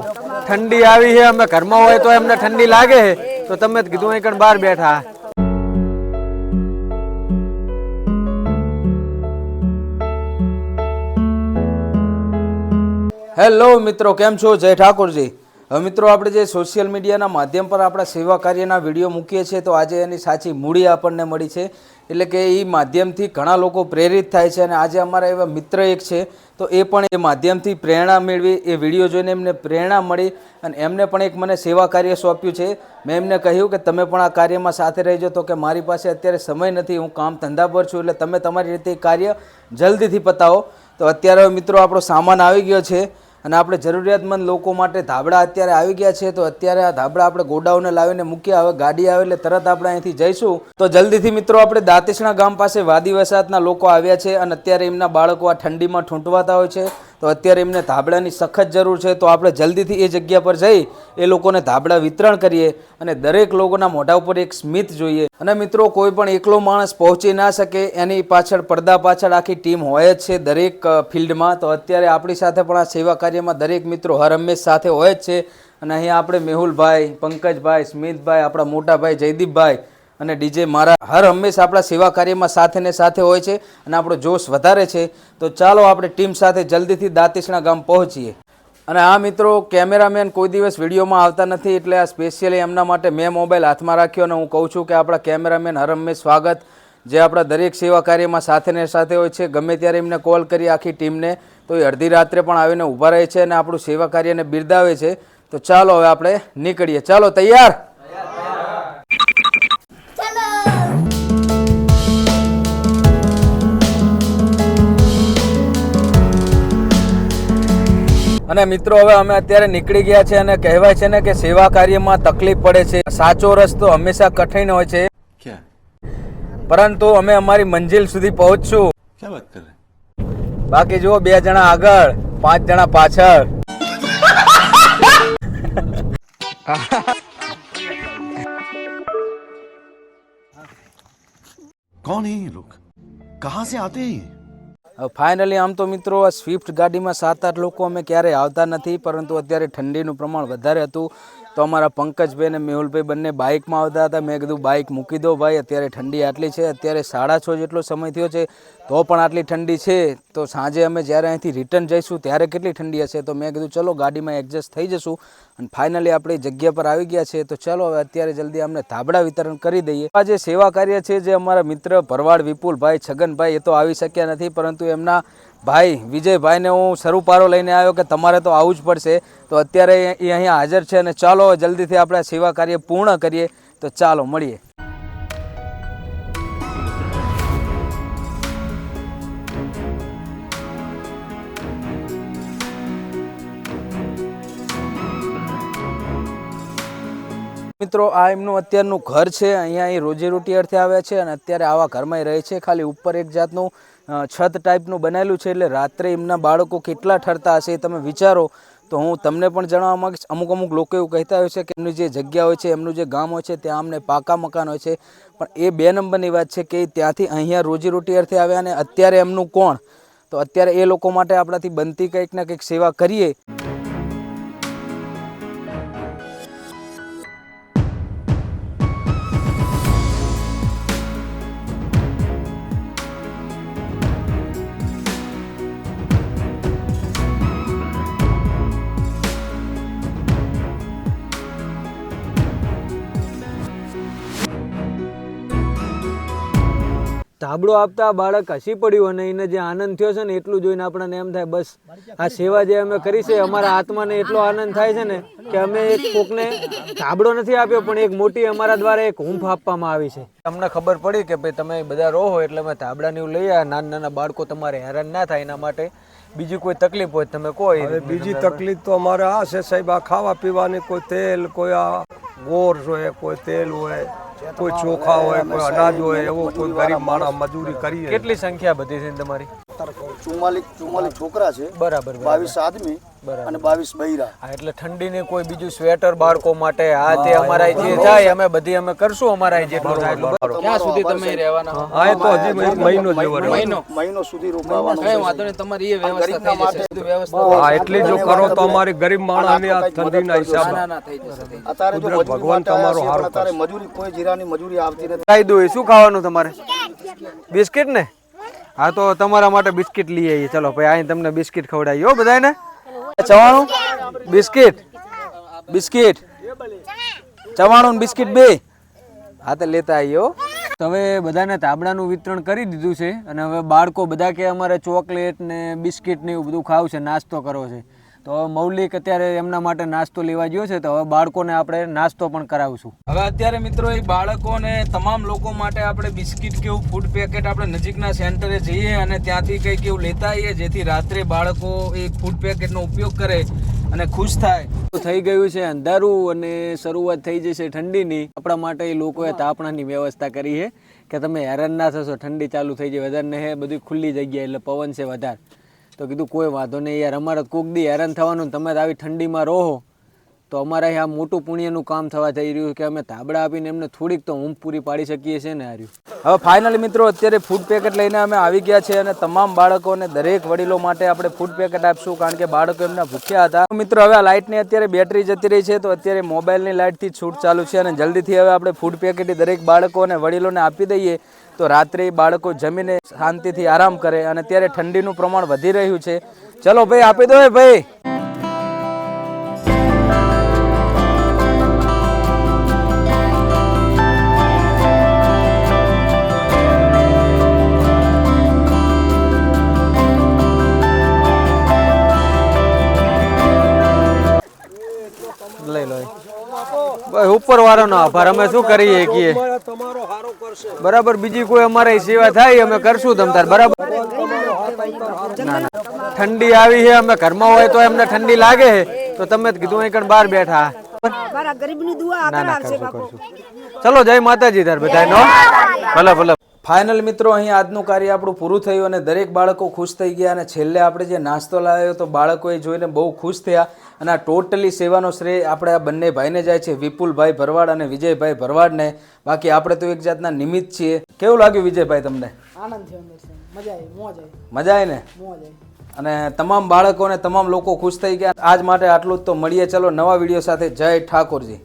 ઠંડી આવી છે, અમે ઘરમાં હોય તો એમને ઠંડી લાગે છે, તો તમે કીધું અહીં બહાર બેઠા. હેલો મિત્રો, કેમ છો? જય ઠાકોરજી. હવે મિત્રો, આપણે જે સોશિયલ મીડિયાના માધ્યમ પર આપણા સેવા કાર્યના વિડીયો મૂકીએ છીએ, તો આજે એની સાચી મૂડી આપણને મળી છે. એટલે કે એ માધ્યમથી ઘણા લોકો પ્રેરિત થાય છે, અને આજે અમારા એવા મિત્ર એક છે, તો એ પણ એ માધ્યમથી પ્રેરણા મેળવી, એ વિડીયો જોઈને એમને પ્રેરણા મળી, અને એમને પણ એક મને સેવા કાર્ય સોંપ્યું છે. મેં એમને કહ્યું કે તમે પણ આ કાર્યમાં સાથે રહેજો, તો કે મારી પાસે અત્યારે સમય નથી, હું કામ ધંધા પર છું, એટલે તમે તમારી રીતે કાર્ય જલ્દીથી પતાવો. તો અત્યારે મિત્રો આપણો સામાન આવી ગયો છે, અને આપણે જરૂરિયાતમંદ લોકો માટે ધાબળા અત્યારે આવી ગયા છે. તો અત્યારે આ ધાબળા આપણે ગોડાઉને લાવીને મૂક્યા. હવે ગાડી આવે એટલે તરત આપણે અહીંથી જઈશું. તો જલ્દીથી મિત્રો આપણે દાંતેસણા ગામ પાસે વાદી વસાહતના લોકો આવ્યા છે, અને અત્યારે એમના બાળકો આ ઠંડીમાં ઠૂંઠવાતા હોય છે, તો અત્યારે એમને ધાબળાની સખત જરૂર છે. તો આપણે જલ્દીથી એ જગ્યા પર જઈ એ લોકોને ધાબળા વિતરણ કરીએ, અને દરેક લોકોના મોઢા ઉપર એક સ્મિત જોઈએ. અને મિત્રો, કોઈ પણ એકલો માણસ પહોંચી ના શકે, એની પાછળ પડદા પાછળ આખી ટીમ હોય જ છે દરેક ફિલ્ડમાં. તો અત્યારે આપણી સાથે પણ આ સેવા કાર્યમાં દરેક મિત્રો હર હંમેશ સાથે હોય જ છે. અને અહીંયા આપણે મેહુલભાઈ, પંકજભાઈ, સ્મિતભાઈ, આપણા મોટાભાઈ જયદીપભાઈ અને ડીજે મારા હર હંમેશ આપણા સેવા કાર્યમાં સાથે ને સાથે હોય છે, અને આપણો જોશ વધારે છે. તો ચાલો આપણે ટીમ સાથે જલ્દીથી દાંતેસણા ગામ પહોંચીએ. અને આ મિત્રો, કેમેરામેન કોઈ દિવસ વિડીયોમાં આવતા નથી, એટલે આ સ્પેશિયલી એમના માટે મેં મોબાઈલ હાથમાં રાખ્યો, અને હું કહું છું કે આપણા કેમેરામેન હર હંમેશ સ્વાગત, જે આપણા દરેક સેવા કાર્યમાં સાથે ને સાથે હોય છે. ગમે ત્યારે એમને કોલ કરી આખી ટીમને, તો એ અડધી રાત્રે પણ આવીને ઊભા રહે છે, અને આપણું સેવા કાર્યને બિરદાવે છે. તો ચાલો હવે આપણે નીકળીએ. ચાલો, તૈયાર? અને મિત્રો, હવે અમે અત્યારે નીકળી ગયા છે, અને કહેવાય છે ને કે સેવા કાર્યમાં તકલીફ પડે છે, સાચો રસ્તો હંમેશા કઠિન હોય છે, પરંતુ અમે અમારી મંજિલ સુધી પહોંચશું. બાકી જુઓ, 2 જણા આગળ, 5 જણા પાછળ. कौन है ये लोग? कहां से आते हैं? ફાઇનલી આમ તો મિત્રો, આ સ્વિફ્ટ ગાડીમાં 7-8 લોકો અમે ક્યારેય આવતા નથી, પરંતુ અત્યારે ઠંડીનું પ્રમાણ વધારે હતું, તો અમારા પંકજભાઈ અને મેહુલભાઈ બંને બાઇકમાં આવતા હતા. મેં કીધું બાઇક મૂકી દો ભાઈ, અત્યારે ઠંડી આટલી છે, અત્યારે 6:30 જેટલો સમય થયો છે, તો પણ આટલી ઠંડી છે, તો સાંજે અમે જ્યારે અહીંથી રિટર્ન જઈશું ત્યારે કેટલી ઠંડી હશે. તો મેં કીધું ચલો ગાડીમાં એડજસ્ટ થઈ જશું, અને ફાઇનલી આપણે જગ્યા પર આવી ગયા છે. તો ચલો હવે અત્યારે જલ્દી અમને ધાબળા વિતરણ કરી દઈએ. આ જે સેવા કાર્ય છે, જે અમારા મિત્ર ભરવાડ વિપુલભાઈ, છગનભાઈ, એ તો આવી શક્યા નથી, પરંતુ એમના ભાઈ વિજયભાઈને હું સરુપારો લઈને આવ્યો કે તમારે તો આવવું જ પડશે. તો અત્યારે એ અહીંયા હાજર છે, અને ચાલો જલ્દીથી આપણે સેવા કાર્ય પૂર્ણ કરીએ. તો ચાલો મળીએ. મિત્રો, આ એમનું અત્યારનું ઘર છે. અહીંયા એ રોજીરોટી અર્થે આવ્યા છે, અને અત્યારે આવા ઘરમાં રહે છે. ખાલી ઉપર એક જાતનું છત ટાઈપનું બનાવેલું છે, એટલે રાત્રે એમના બાળકો કેટલા ઠરતા હશે એ તમે વિચારો. તો હું તમને પણ જણાવવા માંગીશ, અમુક લોકો એવું કહેતા હોય છે કે એમની જે જગ્યા હોય છે, એમનું જે ગામ હોય છે, ત્યાં અમને પાકા મકાન હોય છે, પણ એ 2 નંબરની વાત છે કે ત્યાંથી અહીંયા રોજીરોટી અર્થે આવ્યા, અને અત્યારે એમનું કોણ, તો અત્યારે એ લોકો માટે આપણાથી બનતી કંઈક ને કંઈક સેવા કરીએ. ધાબળો આપતા બાળક હસી પડ્યું, અને એને જે આનંદ થયો છે ને, એટલું જોઈને આપણને એમ થાય બસ આ સેવા જે અમે કરી છે, અમારા આત્માને એટલો આનંદ થાય છે ને કે અમે એક કોકને ધાબળો નથી આપ્યો, પણ એક મોટી અમારા દ્વારા એક હૂંફ આપવામાં આવી છે. તમને ખબર પડી કે ભાઈ તમે બધા રહો, એટલે અમે ધાબળાની લઈ આવ્યા. નાના બાળકો તમારે હેરાન ના થાય એના માટે. બીજી કોઈ તકલીફ હોય તમે કહો. બીજી તકલીફ તો અમારે આ છે સાહેબ, આ ખાવા પીવાની, કોઈ તેલ, કોઈ આ ગોળ હોય, કોઈ તેલ હોય, કોઈ ચોખા હોય, કોઈ અનાજ હોય, એવો કોઈ ગરીબ માણસ મજૂરી કરીએ. કેટલી સંખ્યા બધી છે તમારી? ચુમ્માલીસ છોકરા છે, બરાબર 22 આદમી અને 22 બૈરા. હા, એટલે ઠંડીને કોઈ બીજું સ્વેટર બાળકો માટે આ તે અમારા જે થાય અમે બધી અમે કરશું અમારા જેટલું થાય એટલું. બરાબર. ક્યાં સુધી તમે રહેવાના? હા એ તો હજી મહિનો જ રહેવાનો. મહિનો સુધી રોકાવાનું કઈ છે. વાંધો નહીં, તમારી એ વ્યવસ્થા થઈ જશે. બધું વ્યવસ્થા હા એટલી જો કરો તો અમારી ગરીબ માણસની આ ઠંડીના ના હિસાબે ના થઈ જશે. અત્યારે જો કુદરત મજૂરી ભગવાન માટે આવ્યા તમારો છીએ, હારો પણ અત્યારે મજૂરી કોઈ જીરાની મજૂરી આવતી નથી. ખાઈ દો. શું ખાવાનું તમારે? બિસ્કિટ ને? હા તો તમારા માટે બિસ્કિટ લઈ આવીએ. ચલો ભાઈ અહીં તમને બિસ્કિટ ખવડાવીએ હો બધાને. ચવાણું બિસ્કિટ બિસ્કિટ ચવાણું ને બિસ્કિટ બે. હા તો લેતા આવીએ હો. તો હવે બધાને તાબડાનું વિતરણ કરી દીધું છે અને હવે બાળકો બધા કે અમારે ચોકલેટ ને બિસ્કિટ ને એવું બધું ખાવું છે, નાસ્તો કરવો છે. તો હવે મૌલિક અત્યારે એમના માટે નાસ્તો લેવા ગયો છે, તો હવે બાળકોને આપણે નાસ્તો પણ કરાવશું. હવે અત્યારે મિત્રો એ બાળકોને તમામ લોકો માટે આપણે બિસ્કિટ કેવું ફૂડ પેકેટ આપણે નજીકના સેન્ટરે જઈએ અને ત્યાંથી કંઈક એવું લેતા આવીએ જેથી રાત્રે બાળકો એ ફૂડ પેકેટનો ઉપયોગ કરે અને ખુશ થાય. થઈ ગયું છે અંધારું અને શરૂઆત થઈ જશે ઠંડીની. આપણા માટે એ લોકોએ તાપણાની વ્યવસ્થા કરી છે કે તમે હેરાન ના થશો. ઠંડી ચાલુ થઈ જાય વધારે ને હે બધી ખુલ્લી જગ્યા એટલે પવન છે વધારે. તો કીધું કોઈ વાંધો નહીં યાર, અમારે કોક દી હેરાન થવાનું, તમે આવી ઠંડીમાં રહો તો અમારે આ મોટું પુણ્યનું કામ થવા જઈ રહ્યું કે અમે ધાબળા આપીને એમને થોડીક તો ઊંઘ પૂરી પાડી શકીએ છીએ ને હાર્યું. હવે ફાઇનલી મિત્રો અત્યારે ફૂડ પેકેટ લઈને અમે આવી ગયા છે અને તમામ બાળકોને દરેક વડીલો માટે આપણે ફૂડ પેકેટ આપશું કારણ કે બાળકો એમના ભૂખ્યા હતા. મિત્રો હવે આ લાઇટની અત્યારે બેટરી જતી રહી છે તો અત્યારે મોબાઈલની લાઇટથી છૂટ ચાલુ છે અને જલ્દીથી હવે આપણે ફૂડ પેકેટ દરેક બાળકો અને વડીલોને આપી દઈએ તો રાત્રે બાળકો જમીને શાંતિથી આરામ કરે. અને અત્યારે ઠંડીનું પ્રમાણ વધી રહ્યું છે. ચલો ભાઈ આપી દો ભાઈ. લઈ લો ભાઈ, ઉપર વાળાનો આભાર. અમે શું કરીએ કે તમારો હારો કરશે. બરાબર, બીજી કોઈ અમારી સેવા થાય અમે કરશું તમ તાર. બરાબર. ના ના, ઠંડી આવી છે, અમે ઘરમાં હોય તો એમને ઠંડી લાગે છે તો તમે જ કીધું અહીં બહાર બેઠા. ના ના કરશું કરશું. ચલો જય માતાજી તાર બધાનો. ભલે ભલે. ફાઇનલ મિત્રો અહીં આજનું કાર્ય આપણું પૂરું થયું અને દરેક બાળકો ખુશ થઈ ગયા અને છેલ્લે આપણે જે નાસ્તો લાવ્યો તો બાળકોએ જોઈને બહુ ખુશ થયા અને આ ટોટલી સેવાનો શ્રેય આપણે આ બંને ભાઈને જાય છે, વિપુલભાઈ ભરવાડ અને વિજયભાઈ ભરવાડને. બાકી આપણે તો એક જાતના નિમિત્ત છીએ. કેવું લાગ્યું વિજયભાઈ તમને? આનંદ થયો અંદર છે. મજા આવી, મોજ આવી. મજા આવી ને? મોજ આવી. અને તમામ બાળકો અને તમામ લોકો ખુશ થઈ ગયા. આજ માટે આટલું જ. તો મળીએ ચલો નવા વિડીયો સાથે. જય ઠાકોરજી.